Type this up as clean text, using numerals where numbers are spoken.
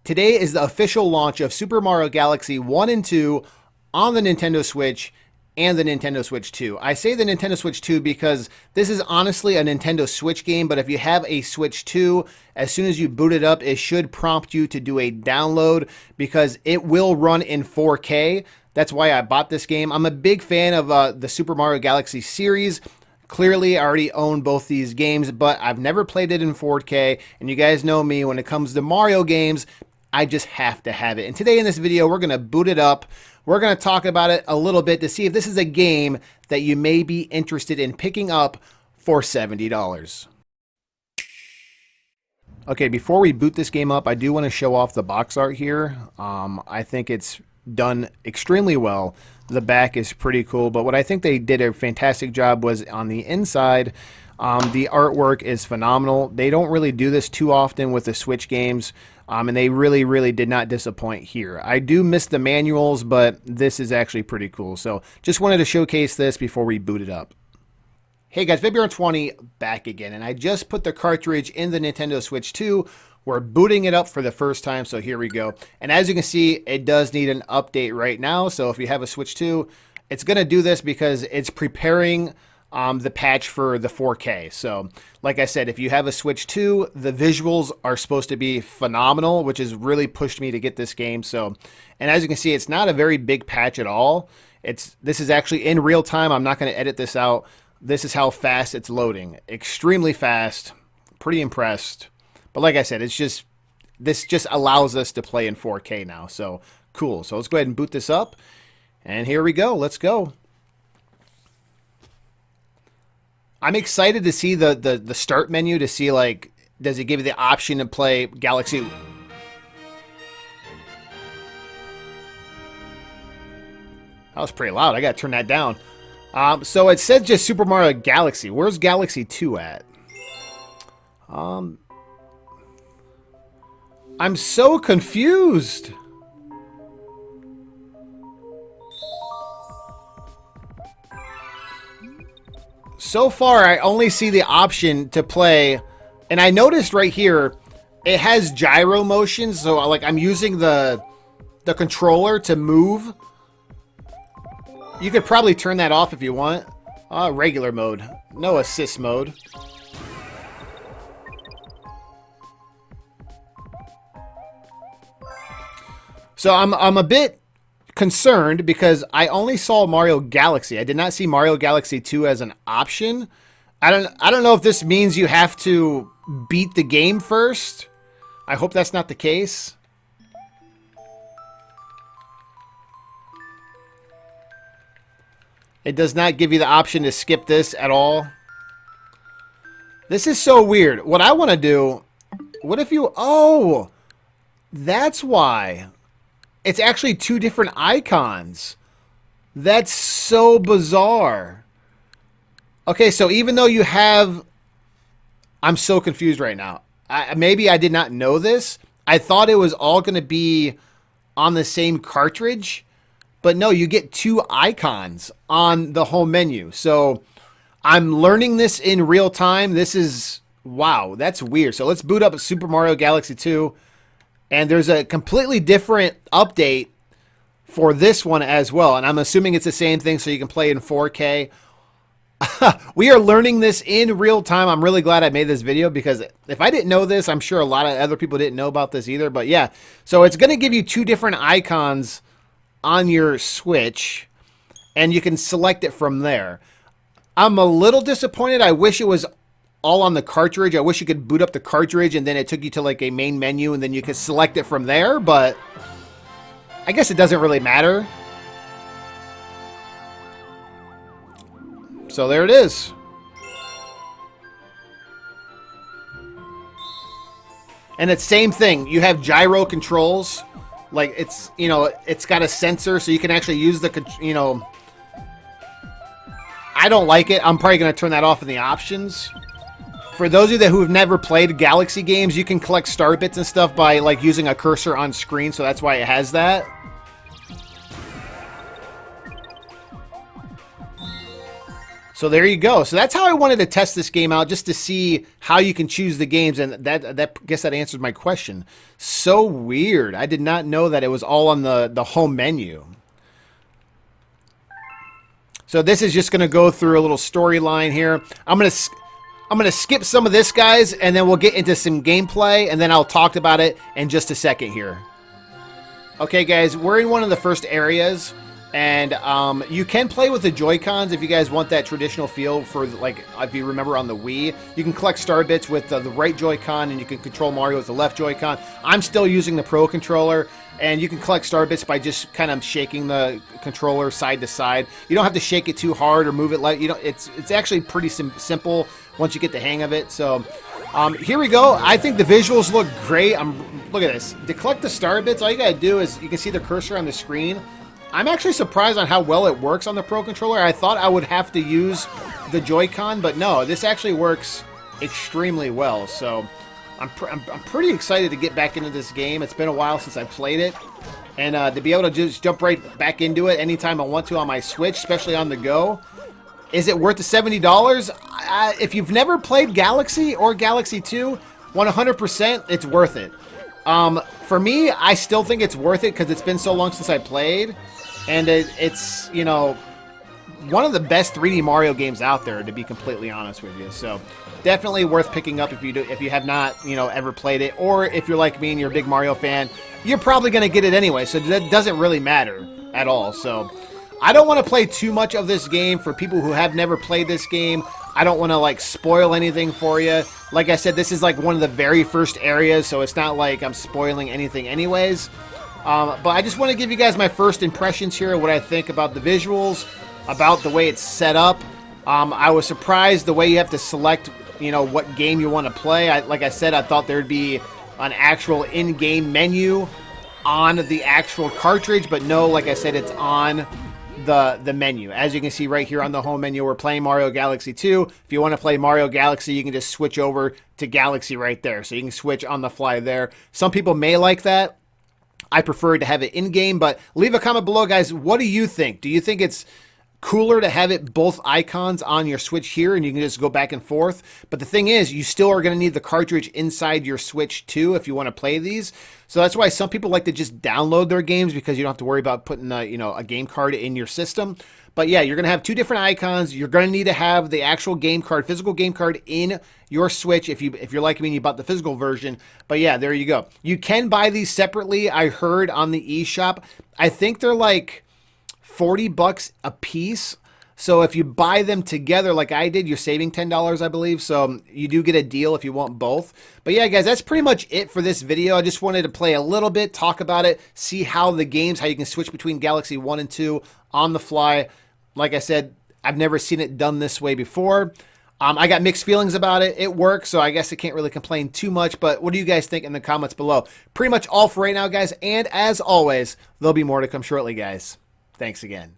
Today is the official launch of Super Mario Galaxy 1 and 2 on the Nintendo Switch and the Nintendo Switch 2. I say the Nintendo Switch 2 because this is honestly a Nintendo Switch game, but if you have a Switch 2, as soon as you boot it up, it should prompt you to do a download because it will run in 4K. That's why I bought this game. I'm a big fan of the Super Mario Galaxy series. Clearly, I already own both these games, but I've never played it in 4K, and you guys know me, when it comes to Mario games, I just have to have it. And today in this video, we're going to boot it up. We're going to talk about it a little bit to see if this is a game that you may be interested in picking up for $70. Okay, before we boot this game up, I do want to show off the box art here. I think it's done extremely well. The back is pretty cool, but what I think they did a fantastic job was on the inside. The artwork is phenomenal. They don't really do this too often with the Switch games, and they really did not disappoint here. I do miss the manuals, but this is actually pretty cool. So just wanted to showcase this before we boot it up. Hey guys, VibBjorn20 back again, and I just put the cartridge in the Nintendo Switch 2. We're booting it up for the first time, so here we go. And as you can see, it does need an update right now. So if you have a Switch 2, it's going to do this because it's preparing the patch for the 4K. So like I said, if you have a Switch 2, the visuals are supposed to be phenomenal, which has really pushed me to get this game. So, and as you can see, it's not a very big patch at all. This is actually in real time. I'm not going to edit this out. This is how fast it's loading. Extremely fast. Pretty impressed. But like I said, this just allows us to play in 4K now. So cool. So let's go ahead and boot this up. And here we go. Let's go. I'm excited to see the start menu to see, like, does it give you the option to play Galaxy? That was pretty loud. I got to turn that down. So it says just Super Mario Galaxy. Where's Galaxy 2 at? I'm so confused. So far, I only see the option to play, and I noticed right here, it has gyro motion, so like I'm using the controller to move. You could probably turn that off if you want. Regular mode, no assist mode. So I'm a bit concerned because I only saw Mario Galaxy. I did not see Mario Galaxy 2 as an option. I don't know if this means you have to beat the game first. I hope that's not the case. It does not give you the option to skip this at all. This is so weird. What I want to do, what if you, oh, that's why. It's actually two different icons. That's so bizarre. Okay, so even though you have... I'm so confused right now. Maybe I did not know this. I thought it was all going to be on the same cartridge. But no, you get two icons on the home menu. So I'm learning this in real time. This is... wow, that's weird. So let's boot up Super Mario Galaxy 2. And there's a completely different update for this one as well. And I'm assuming it's the same thing so you can play in 4K. We are learning this in real time. I'm really glad I made this video because if I didn't know this, I'm sure a lot of other people didn't know about this either. But yeah, so it's going to give you two different icons on your Switch. And you can select it from there. I'm a little disappointed. I wish it was all on the cartridge. I wish you could boot up the cartridge and then it took you to like a main menu and then you could select it from there, but I guess it doesn't really matter. So there it is. And it's same thing. You have gyro controls. Like it's, you know, it's got a sensor so you can actually use the, you know, I don't like it. I'm probably going to turn that off in the options. For those of you who have never played Galaxy games, you can collect star bits and stuff by like using a cursor on screen, so that's why it has that. So there you go. So that's how I wanted to test this game out, just to see how you can choose the games, and that guess that answered my question. So weird. I did not know that it was all on the home menu. So this is just going to go through a little storyline here. I'm going to skip some of this, guys, and then we'll get into some gameplay, and then I'll talk about it in just a second here. Okay, guys, we're in one of the first areas. And you can play with the Joy-Cons if you guys want that traditional feel for, like, if you remember on the Wii. You can collect star bits with the right Joy-Con, and you can control Mario with the left Joy-Con. I'm still using the Pro Controller, and you can collect star bits by just kind of shaking the controller side to side. You don't have to shake it too hard or move it like, you know, it's actually pretty simple once you get the hang of it. So here we go. I think the visuals look great. Look at this. To collect the star bits, all you gotta do is, you can see the cursor on the screen. I'm actually surprised on how well it works on the Pro Controller. I thought I would have to use the Joy-Con, but no, this actually works extremely well. So I'm pretty excited to get back into this game. It's been a while since I played it. And to be able to just jump right back into it anytime I want to on my Switch, especially on the go. Is it worth the $70? If you've never played Galaxy or Galaxy 2, 100% it's worth it. For me, I still think it's worth it because it's been so long since I played. And it's, you know, one of the best 3D Mario games out there, to be completely honest with you. So definitely worth picking up if you have not, you know, ever played it. Or if you're like me and you're a big Mario fan, you're probably going to get it anyway. So that doesn't really matter at all. So I don't want to play too much of this game for people who have never played this game. I don't want to, like, spoil anything for you. Like I said, this is, like, one of the very first areas, so it's not like I'm spoiling anything anyways. But I just want to give you guys my first impressions here, what I think about the visuals, about the way it's set up. I was surprised the way you have to select, you know, what game you want to play. Like I said, I thought there'd be an actual in-game menu on the actual cartridge, but no, like I said, it's on the menu. As you can see right here on the home menu, we're playing Mario Galaxy 2. If you want to play Mario Galaxy, you can just switch over to Galaxy right there. So you can switch on the fly there. Some people may like that. I prefer to have it in-game, but leave a comment below, guys. What do you think? Do you think it's cooler to have it both icons on your Switch here and you can just go back and forth? But the thing is, you still are going to need the cartridge inside your Switch too if you want to play these. So that's why some people like to just download their games, because you don't have to worry about putting a game card in your system. But yeah, you're going to have two different icons. You're going to need to have the actual game card, physical game card in your Switch if you're like me and you bought the physical version. But yeah, there you go. You can buy these separately. I heard on the eShop. I think they're like $40 a piece. So if you buy them together like I did, you're saving $10, I believe. So you do get a deal if you want both. But yeah, guys, that's pretty much it for this video. I just wanted to play a little bit, talk about it, see how the games, how you can switch between Galaxy 1 and 2 on the fly. Like I said, I've never seen it done this way before. I got mixed feelings about it. It works, so I guess I can't really complain too much. But what do you guys think in the comments below? Pretty much all for right now, guys. And as always, there'll be more to come shortly, guys. Thanks again.